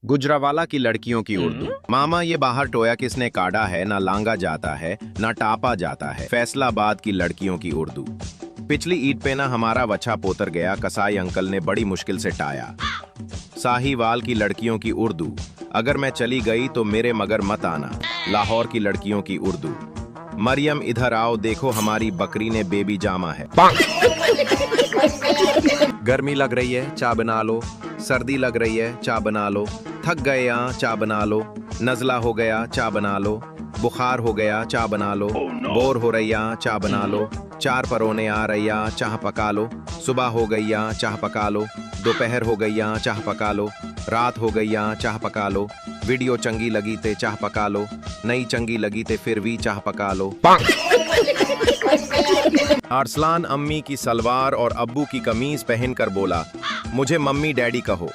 गुजरावाला की लड़कियों की उर्दू। मामा ये बाहर टोया किसने काढ़ा है, ना लांगा जाता है ना टापा जाता है। फैसलाबाद की लड़कियों की उर्दू। पिछली ईद पे ना हमारा वछा पोतर गया, कसाई अंकल ने बड़ी मुश्किल से टाया। साहीवाल की लड़कियों की उर्दू। अगर मैं चली गई तो मेरे मगर मत आना। लाहौर की लड़कियों की उर्दू। मरियम इधर आओ, देखो हमारी बकरी ने बेबी जामा है। गर्मी लग रही है, चा बना लो। सर्दी लग रही है, चा बना लो। थक गए यहाँ, चा बना लो। नजला हो गया, चा बना लो। बुखार हो गया, चा बना लो। बोर हो रही यहाँ, चा बना लो। चार परोने आ रही यहाँ, चाह पका लो। सुबह हो गई यहाँ, चाह पका लो। दोपहर हो गई यहाँ, चाह पका लो। रात हो गई यहाँ, चाह पका लो। वीडियो चंगी लगी ते चाह पका लो। नई चंगी लगी ते फिर भी चाह पका लो। अरसलान अम्मी की सलवार और अब्बू की कमीज पहनकर बोला, मुझे मम्मी डैडी कहो।